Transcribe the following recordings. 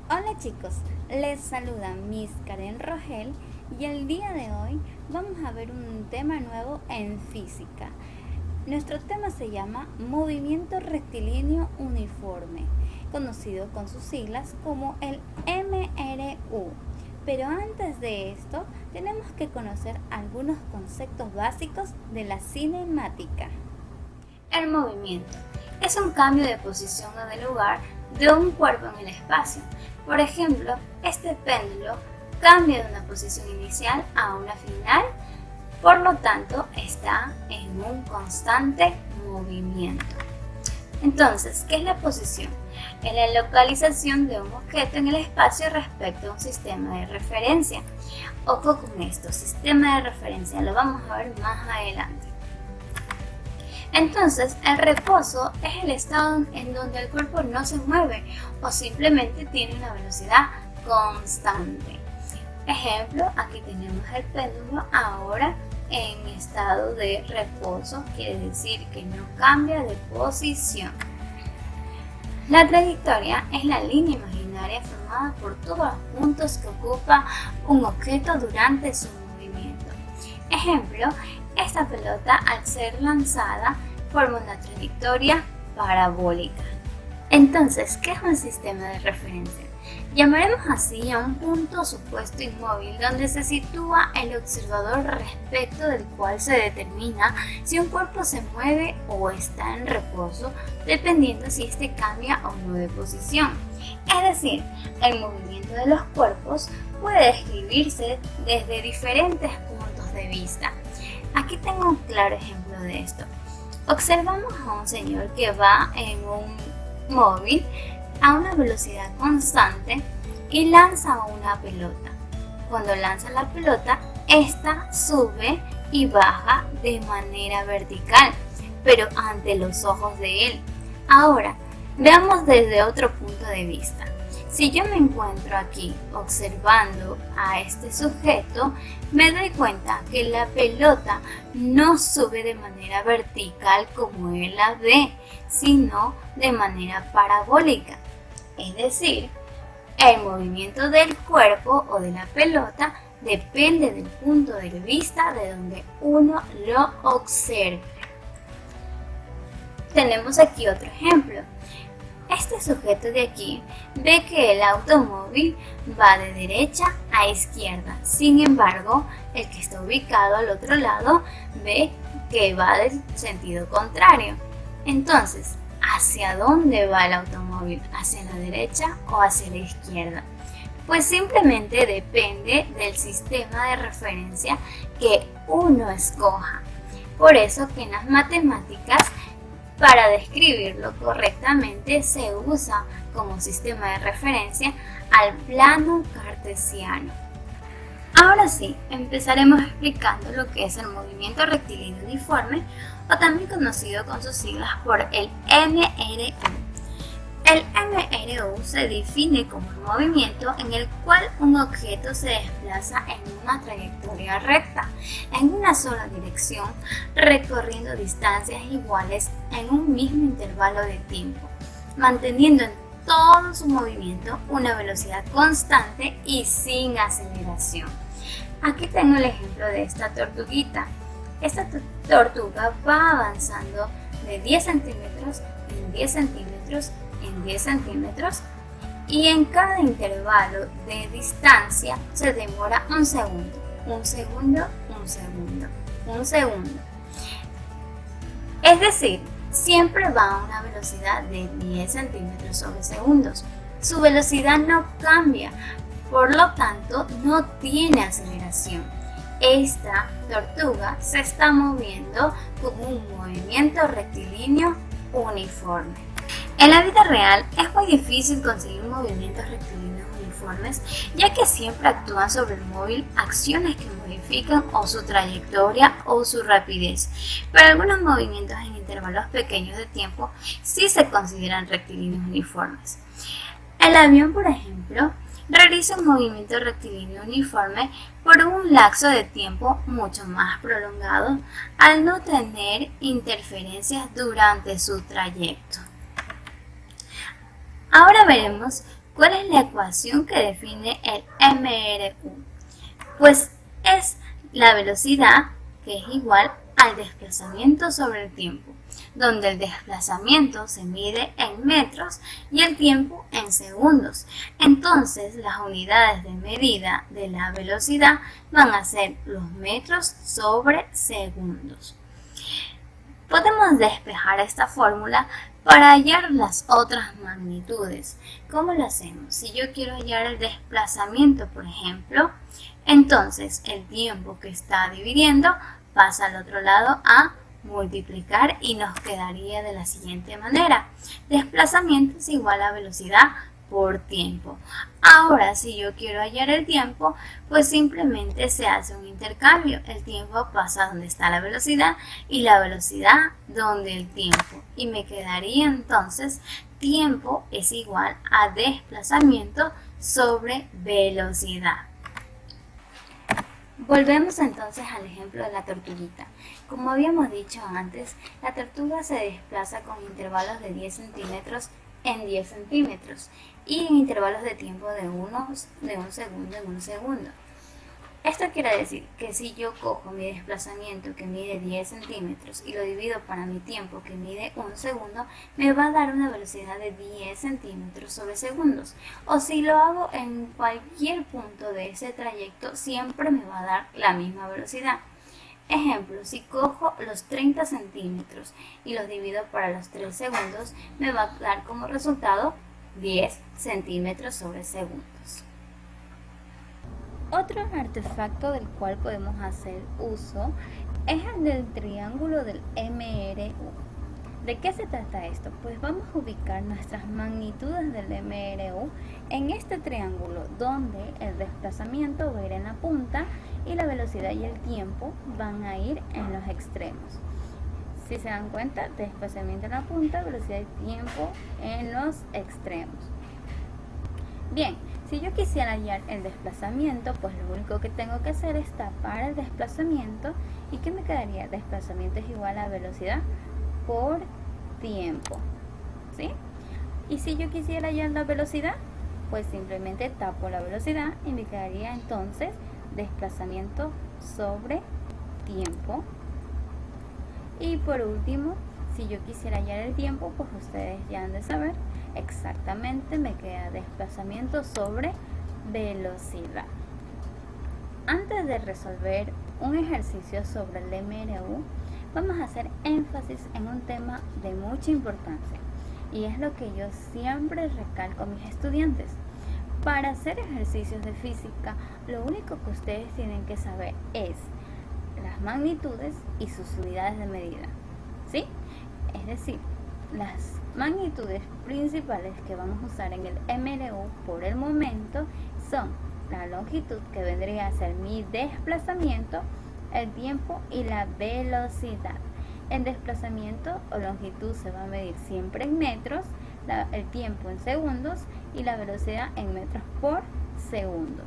Hola chicos, les saluda Miss Karen Rogel y el día de hoy vamos a ver un tema nuevo en física. Nuestro tema se llama movimiento rectilíneo uniforme, conocido con sus siglas como el MRU. Pero antes de esto, tenemos que conocer algunos conceptos básicos de la cinemática. El movimiento es un cambio de posición o de lugar de un cuerpo en el espacio. Por ejemplo, este péndulo cambia de una posición inicial a una final, por lo tanto está en un constante movimiento. Entonces, ¿qué es la posición? Es la localización de un objeto en el espacio respecto a un sistema de referencia. Ojo con esto, sistema de referencia, lo vamos a ver más adelante. Entonces, el reposo es el estado en donde el cuerpo no se mueve o simplemente tiene una velocidad constante. Ejemplo, aquí tenemos el péndulo ahora en estado de reposo, quiere decir que no cambia de posición. La trayectoria es la línea imaginaria formada por todos los puntos que ocupa un objeto durante su movimiento. Ejemplo, esta pelota al ser lanzada forma una trayectoria parabólica. Entonces, ¿qué es un sistema de referencia? Llamaremos así a un punto supuesto inmóvil donde se sitúa el observador respecto del cual se determina si un cuerpo se mueve o está en reposo, dependiendo si éste cambia o no de posición. Es decir, el movimiento de los cuerpos puede describirse desde diferentes puntos de vista. Aquí tengo un claro ejemplo de esto. Observamos a un señor que va en un móvil a una velocidad constante y lanza una pelota. Cuando lanza la pelota, esta sube y baja de manera vertical, pero ante los ojos de él. Ahora, veamos desde otro punto de vista. Si yo me encuentro aquí observando a este sujeto, me doy cuenta que la pelota no sube de manera vertical como él la ve, sino de manera parabólica. Es decir, el movimiento del cuerpo o de la pelota depende del punto de vista de donde uno lo observe. Tenemos aquí otro ejemplo. Este sujeto de aquí ve que el automóvil va de derecha a izquierda. Sin embargo, el que está ubicado al otro lado ve que va del sentido contrario. Entonces, ¿hacia dónde va el automóvil? ¿Hacia la derecha o hacia la izquierda? Pues simplemente depende del sistema de referencia que uno escoja. Por eso que en las matemáticas, para describirlo correctamente, se usa como sistema de referencia al plano cartesiano. Ahora sí, empezaremos explicando lo que es el movimiento rectilíneo uniforme, o también conocido con sus siglas por el MRU. El MRU se define como el movimiento en el cual un objeto se desplaza en una trayectoria recta, en una sola dirección, recorriendo distancias iguales en un mismo intervalo de tiempo, manteniendo en todo su movimiento una velocidad constante y sin aceleración. Aquí tengo el ejemplo de esta tortuguita. Esta tortuga va avanzando de 10 centímetros en 10 centímetros en 10 centímetros y en cada intervalo de distancia se demora un segundo, un segundo, un segundo, un segundo. Es decir, siempre va a una velocidad de 10 centímetros sobre segundos. Su velocidad no cambia, por lo tanto no tiene aceleración. Esta tortuga se está moviendo con un movimiento rectilíneo uniforme. En la vida real es muy difícil conseguir movimientos rectilíneos uniformes, ya que siempre actúan sobre el móvil acciones que modifican o su trayectoria o su rapidez, pero algunos movimientos en intervalos pequeños de tiempo sí se consideran rectilíneos uniformes. El avión, por ejemplo, realiza un movimiento rectilíneo uniforme por un lapso de tiempo mucho más prolongado al no tener interferencias durante su trayecto. Ahora veremos ¿Cuál es la ecuación que define el MRU? Pues es la velocidad que es igual al desplazamiento sobre el tiempo, donde el desplazamiento se mide en metros y el tiempo en segundos. Entonces, las unidades de medida de la velocidad van a ser los metros sobre segundos. Podemos despejar esta fórmula para hallar las otras magnitudes. ¿Cómo lo hacemos? Si yo quiero hallar el desplazamiento, por ejemplo, entonces el tiempo que está dividiendo pasa al otro lado a multiplicar y nos quedaría de la siguiente manera. Desplazamiento es igual a velocidad por tiempo. Ahora, si yo quiero hallar el tiempo, pues simplemente se hace un intercambio. El tiempo pasa donde está la velocidad y la velocidad donde el tiempo. Y me quedaría entonces tiempo es igual a desplazamiento sobre velocidad. Volvemos entonces al ejemplo de la tortuguita. Como habíamos dicho antes, la tortuga se desplaza con intervalos de 10 centímetros en 10 centímetros y en intervalos de tiempo de un segundo en un segundo. Esto quiere decir que si yo cojo mi desplazamiento que mide 10 centímetros y lo divido para mi tiempo que mide un segundo, me va a dar una velocidad de 10 centímetros sobre segundos. O si lo hago en cualquier punto de ese trayecto, siempre me va a dar la misma velocidad. Ejemplo, si cojo los 30 centímetros y los divido para los 3 segundos, me va a dar como resultado 10 centímetros sobre segundos. Otro artefacto del cual podemos hacer uso es el del triángulo del MRU. ¿De qué se trata esto? Pues vamos a ubicar nuestras magnitudes del MRU en este triángulo donde el desplazamiento va a ir en la punta y la velocidad y el tiempo van a ir en los extremos. Si se dan cuenta, desplazamiento en la punta, velocidad y tiempo en los extremos. Bien, si yo quisiera hallar el desplazamiento, pues lo único que tengo que hacer es tapar el desplazamiento. ¿Y qué me quedaría? Desplazamiento es igual a velocidad por tiempo, ¿sí? Y si yo quisiera hallar la velocidad, pues simplemente tapo la velocidad y me quedaría entonces desplazamiento sobre tiempo. Y por último, si yo quisiera hallar el tiempo, pues ustedes ya han de saber, exactamente me queda desplazamiento sobre velocidad. Antes de resolver un ejercicio sobre el MRU, vamos a hacer énfasis en un tema de mucha importancia y es lo que yo siempre recalco a mis estudiantes. Para hacer ejercicios de física, lo único que ustedes tienen que saber es las magnitudes y sus unidades de medida, ¿sí? Es decir, las magnitudes principales que vamos a usar en el MRU por el momento son la longitud, que vendría a ser mi desplazamiento, el tiempo y la velocidad. El desplazamiento o longitud se va a medir siempre en metros, el tiempo en segundos y la velocidad en metros por segundo.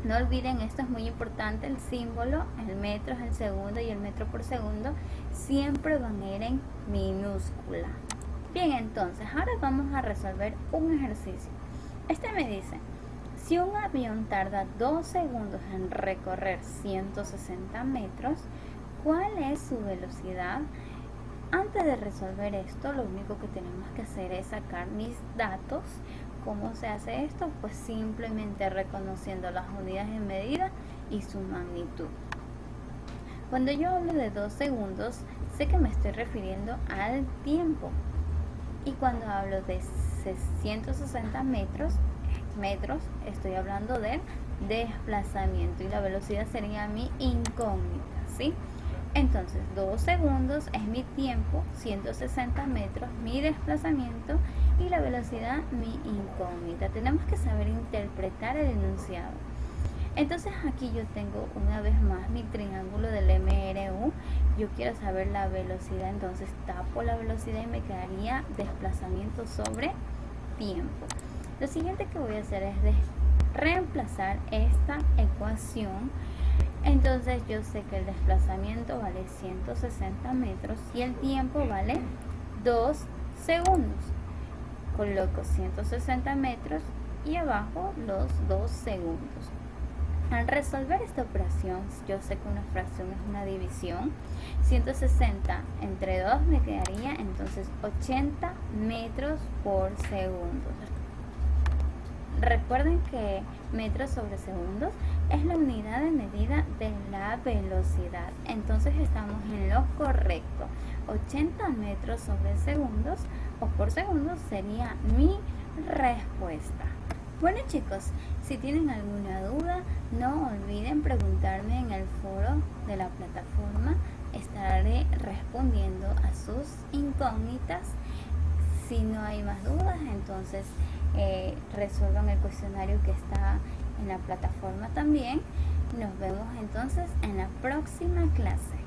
No olviden, esto es muy importante, el símbolo, el metro es el segundo y el metro por segundo siempre van a ir en minúscula. Bien, entonces ahora vamos a resolver un ejercicio. Este me dice, si un avión tarda 2 segundos en recorrer 160 metros, ¿cuál es su velocidad? Antes de resolver esto, lo único que tenemos que hacer es sacar mis datos. ¿Cómo se hace esto? Pues simplemente reconociendo las unidades de medida y su magnitud. Cuando yo hablo de 2 segundos, sé que me estoy refiriendo al tiempo. Y cuando hablo de 160 metros, estoy hablando del desplazamiento y la velocidad sería mi incógnita, ¿sí? Entonces, 2 segundos es mi tiempo, 160 metros, mi desplazamiento y la velocidad, mi incógnita. Tenemos que saber interpretar el enunciado. Entonces, aquí yo tengo una vez más mi triángulo del MRU. Yo quiero saber la velocidad, entonces tapo la velocidad y me quedaría desplazamiento sobre tiempo. Lo siguiente que voy a hacer es reemplazar esta ecuación. Entonces yo sé que el desplazamiento vale 160 metros y el tiempo vale 2 segundos. coloco 160 metros y abajo los 2 segundos. Al resolver esta operación, yo sé que una fracción es una división. 160 entre 2 me quedaría entonces 80 metros por segundo. Recuerden que metros sobre segundos es la unidad de medida de la velocidad. Entonces estamos en lo correcto. 80 metros sobre segundos o por segundo sería mi respuesta. Bueno chicos, si tienen alguna duda, no olviden preguntarme en el foro de la plataforma. Estaré respondiendo a sus incógnitas. Si no hay más dudas, entonces resuelvan el cuestionario que está en la plataforma también. Nos vemos entonces en la próxima clase.